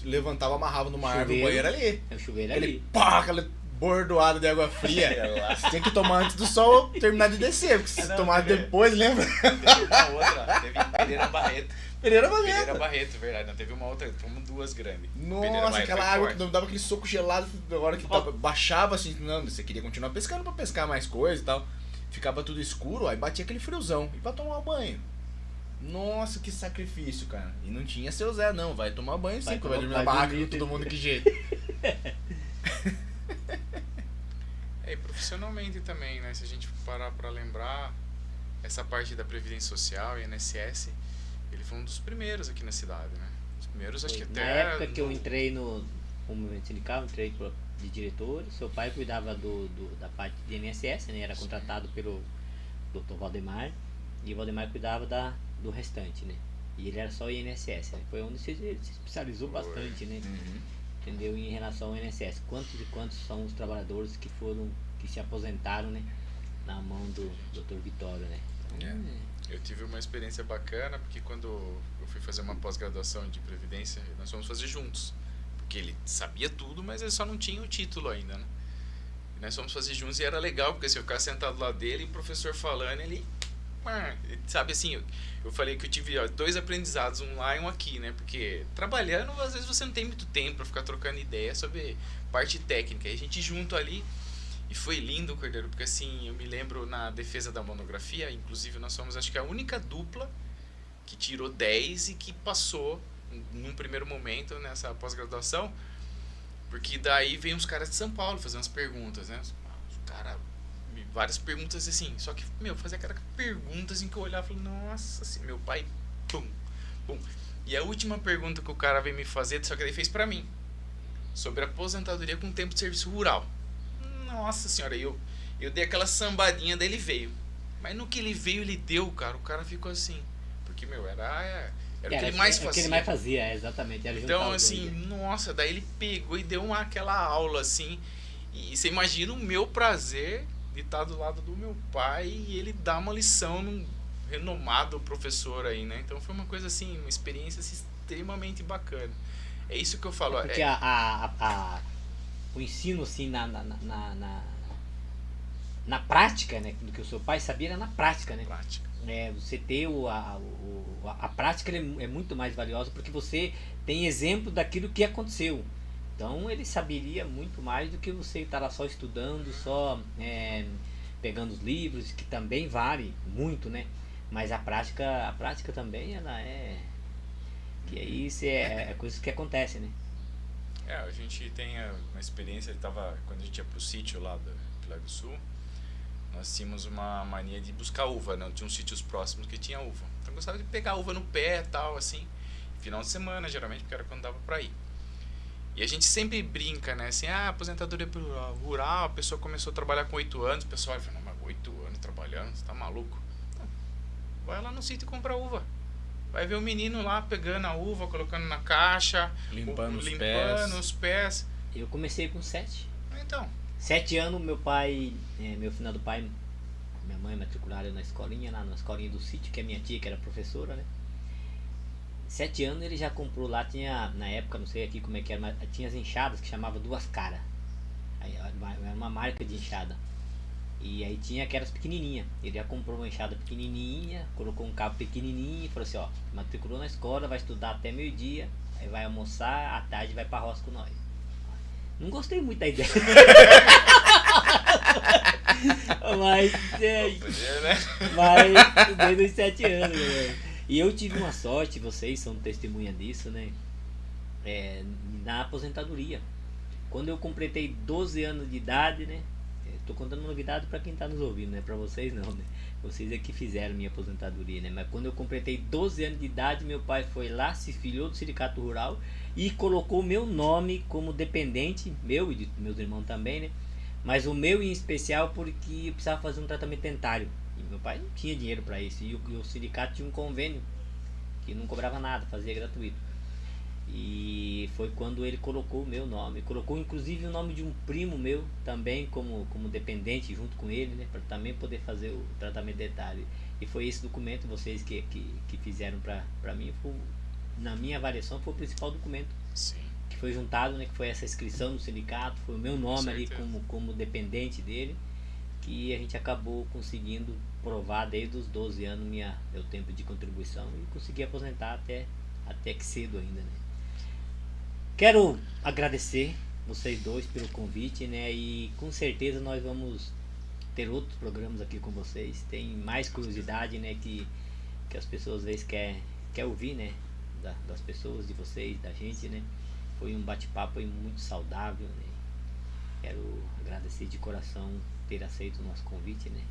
levantava, amarrava numa árvore do Chuveiro. banheiro ali. É o chuveiro Aquele ali. pá, aquela bordoada de água fria. Você tinha que tomar antes do sol terminar de descer, porque se Não, tomar teve- depois, lembra? Teve uma outra, teve Pereira Barreto. Pereira Pereira Barreto. Barreto, verdade. Não, teve uma outra, fomos duas grandes. Pereira Nossa, Barreto aquela foi água forte. que dava aquele soco gelado na hora que baixava assim, não, você queria continuar pescando pra pescar mais coisa e tal. Ficava tudo escuro, aí batia aquele friozão. E pra tomar um banho. Nossa, que sacrifício, cara. E não tinha seu Zé, não. Vai tomar banho sim, Vai que vai tomar- dormir na vai barraca dormir, com todo mundo que jeito. É, e profissionalmente também, né? Se a gente parar pra lembrar, essa parte da Previdência Social e INSS, ele foi um dos primeiros aqui na cidade, né? Os primeiros, acho que Na até... época que eu entrei no movimento sindical, entrei de diretor, seu pai cuidava da parte de INSS, né? Era contratado pelo Dr. Valdemar, e o Valdemar cuidava do restante, né? E ele era só INSS, né? Foi onde ele se especializou bastante, né? Entendeu? Em relação ao INSS. Quantos e quantos são os trabalhadores que se aposentaram, né? Na mão do Dr. Vitório, né? Então, Eu tive uma experiência bacana, porque quando eu fui fazer uma pós-graduação de Previdência, nós fomos fazer juntos. Porque ele sabia tudo, mas ele só não tinha o título ainda, né? E nós fomos fazer juntos e era legal, porque se eu ficar sentado lá dele e o professor falando, ele... Sabe assim, eu falei que eu tive dois aprendizados, um lá e um aqui, né? Porque trabalhando, às vezes você não tem muito tempo pra ficar trocando ideia sobre parte técnica. E a gente junto ali, e foi lindo, Cordeiro, porque assim, eu me lembro na defesa da monografia, inclusive nós somos, acho que a única dupla que tirou 10 e que passou num primeiro momento nessa pós-graduação, porque daí vem uns caras de São Paulo fazer umas perguntas, né? Os caras, várias perguntas assim, só que, fazia aquela pergunta assim que eu olhava e falei, nossa, assim, meu pai, pum, pum. E a última pergunta que o cara veio me fazer, só que ele fez pra mim, sobre aposentadoria com tempo de serviço rural. Nossa senhora, eu dei aquela sambadinha, daí ele veio. Mas no que ele veio, ele deu, cara, o cara ficou assim, porque, era o que ele mais fazia. O que ele mais fazia, exatamente. Era juntar Então, os assim, dois, né? nossa, daí ele pegou e deu aquela aula, assim, e você imagina o meu prazer de estar do lado do meu pai e ele dar uma lição num renomado professor aí, né? Então foi uma coisa assim, uma experiência assim, extremamente bacana. É isso que eu falo. Porque o ensino, assim, na prática, né? Do que o seu pai sabia era na prática, né? Prática. Você ter a prática é muito mais valiosa porque você tem exemplo daquilo que aconteceu. Então ele saberia muito mais do que você estar lá só estudando, só pegando os livros, que também vale muito, né? Mas a prática também, ela é... Que aí isso é coisas que acontecem, né? A gente tem uma experiência, quando a gente ia pro sítio lá do Pilar do Sul, nós tínhamos uma mania de buscar uva, né? Tinha uns sítios próximos que tinha uva. Então eu gostava de pegar uva no pé e tal, assim, final de semana, geralmente, porque era quando dava pra ir. E a gente sempre brinca, né? Assim, aposentadoria rural, a pessoa começou a trabalhar com 8 anos, o pessoal fala, não, mas 8 anos trabalhando, você tá maluco? Não. Vai lá no sítio e compra uva. Vai ver o menino lá pegando a uva, colocando na caixa, limpando os pés. Eu comecei com 7. Então. 7 anos, meu pai, meu finado pai, minha mãe matricularam na escolinha, lá na escolinha do sítio, que é minha tia, que era professora, né? 7 anos ele já comprou lá, tinha, na época, não sei aqui como é que era, mas tinha as enxadas que chamava Duas Caras. Aí era uma marca de enxada. E aí tinha aquelas pequenininhas. Ele já comprou uma enxada pequenininha, colocou um cabo pequenininho e falou assim, ó, matriculou na escola, vai estudar até meio-dia, aí vai almoçar, à tarde vai pra roça com nós. Não gostei muito da ideia. Mas desde os 7 anos, né? E eu tive uma sorte, vocês são testemunha disso, né? Na aposentadoria. Quando eu completei 12 anos de idade, né? Tô contando novidade para quem tá nos ouvindo, né? Para vocês não, né? Vocês é que fizeram minha aposentadoria, né? Mas quando eu completei 12 anos de idade, meu pai foi lá, se filiou do Sindicato Rural e colocou meu nome como dependente, meu e de meus irmãos também, né? Mas o meu em especial porque eu precisava fazer um tratamento dentário. E meu pai não tinha dinheiro para isso. E o sindicato tinha um convênio que não cobrava nada, fazia gratuito. E foi quando ele colocou o meu nome. Colocou inclusive o nome de um primo meu também como dependente junto com ele, né? Para também poder fazer o tratamento dentário. E foi esse documento, vocês que fizeram para mim, na minha avaliação, foi o principal documento. Sim. Que foi juntado, né? Que foi essa inscrição no sindicato, foi o meu nome ali como dependente dele, que a gente acabou conseguindo provar desde os 12 anos meu tempo de contribuição e consegui aposentar até que cedo ainda, né? Quero agradecer vocês dois pelo convite, né? E com certeza nós vamos ter outros programas aqui com vocês. Tem mais curiosidade, né? Que as pessoas às vezes quer ouvir, né? Das pessoas, de vocês, da gente, né? Foi um bate-papo muito saudável, né? Quero agradecer de coração ter aceito o nosso convite, né?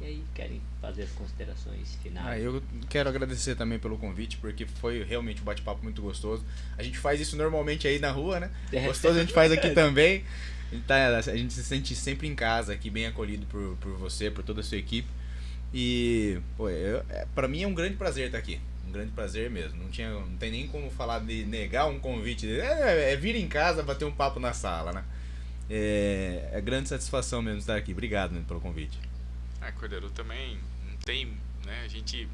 E aí, querem fazer as considerações finais? Eu quero agradecer também pelo convite, porque foi realmente um bate-papo muito gostoso. A gente faz isso normalmente aí na rua, né? Gostoso a gente faz aqui também. A gente se sente sempre em casa aqui, bem acolhido por você, por toda a sua equipe. E, pra mim é um grande prazer estar aqui. Um grande prazer mesmo. Não tem nem como falar de negar um convite. Vir em casa, bater um papo na sala, né? É grande satisfação mesmo estar aqui. Obrigado, né, pelo convite. Cordeiro, também não tem, né? A gente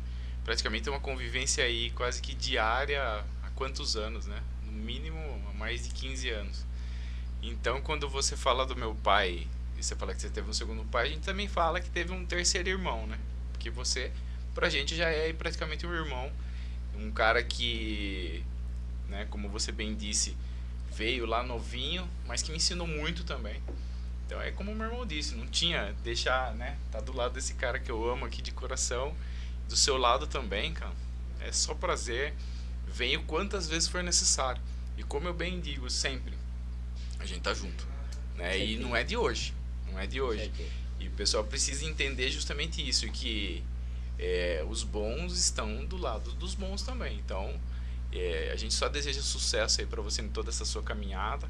praticamente tem uma convivência aí quase que diária há quantos anos, né? No mínimo há mais de 15 anos. Então, quando você fala do meu pai e você fala que você teve um segundo pai, a gente também fala que teve um terceiro irmão, né? Porque você, pra gente, já é praticamente um irmão. Um cara que, né, como você bem disse, veio lá novinho, mas que me ensinou muito também. Então é como o meu irmão disse, não tinha deixar, né, tá do lado desse cara que eu amo aqui de coração, do seu lado também, cara. É só prazer, venho quantas vezes for necessário. E como eu bem digo sempre, a gente tá junto, né? E não é de hoje, não é de hoje. E o pessoal precisa entender justamente isso, que os bons estão do lado dos bons também. Então, a gente só deseja sucesso aí para você em toda essa sua caminhada.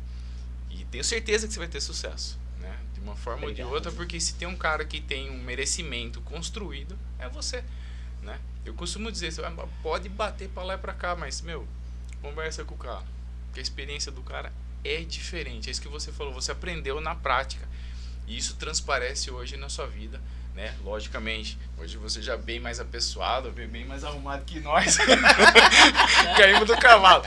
E tenho certeza que você vai ter sucesso, né? De uma forma ou de outra, porque se tem um cara que tem um merecimento construído, é você, né? Eu costumo dizer, você pode bater para lá e para cá, mas, conversa com o cara. Porque a experiência do cara é diferente. É isso que você falou, você aprendeu na prática. E isso transparece hoje na sua vida, né? Logicamente, hoje você já bem mais apessoado, bem mais arrumado que nós. Caímos do cavalo.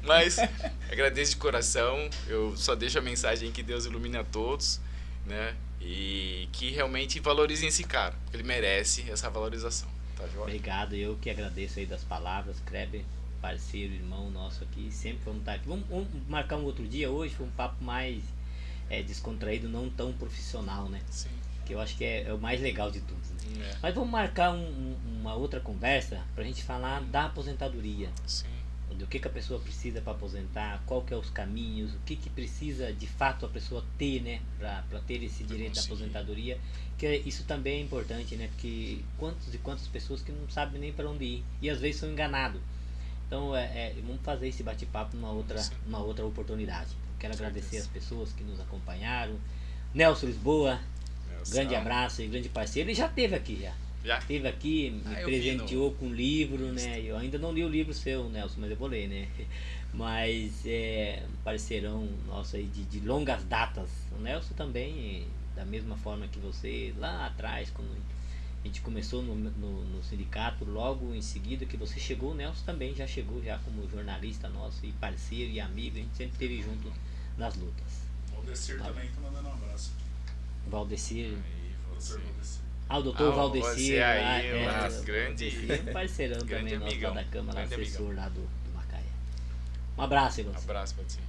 Mas agradeço de coração. Eu só deixo a mensagem que Deus ilumine a todos, né? E que realmente valorizem esse cara, porque ele merece essa valorização. Tá, João? Obrigado, eu que agradeço aí das palavras, Kleber, parceiro, irmão nosso aqui. Sempre vamos estar aqui. Vamos marcar um outro dia. Hoje foi um papo mais descontraído, não tão profissional, né? Sim. Que eu acho que é o mais legal de tudo, né? Mas vamos marcar uma outra conversa pra gente falar da aposentadoria. Sim. Do que a pessoa precisa para aposentar, qual que é os caminhos, o que precisa de fato a pessoa ter, né, para ter esse direito da aposentadoria, que isso também é importante, né, porque quantas pessoas que não sabem nem para onde ir e às vezes são enganados. Então vamos fazer esse bate-papo numa outra oportunidade. Quero agradecer as pessoas que nos acompanharam. Nelson Lisboa, grande abraço e grande parceiro. Ele já esteve aqui já. Esteve aqui, me presenteou com um livro, né? Eu ainda não li o livro seu, Nelson, mas eu vou ler, né? Mas é um parceirão nosso aí de longas datas. O Nelson também, da mesma forma que você, lá atrás, quando a gente começou no sindicato, logo em seguida que você chegou, o Nelson também já chegou já como jornalista nosso e parceiro e amigo. A gente sempre esteve junto nas lutas. Valdecir também tá mandando um abraço. Valdecir. Doutor Valdecir. O doutor Valdecir. Você aí, grande. Valdecir, parceirão grande também nosso amigão, lá da Câmara, grande assessor amigão. lá do Macaé. Um abraço, Igor. Um abraço pra você.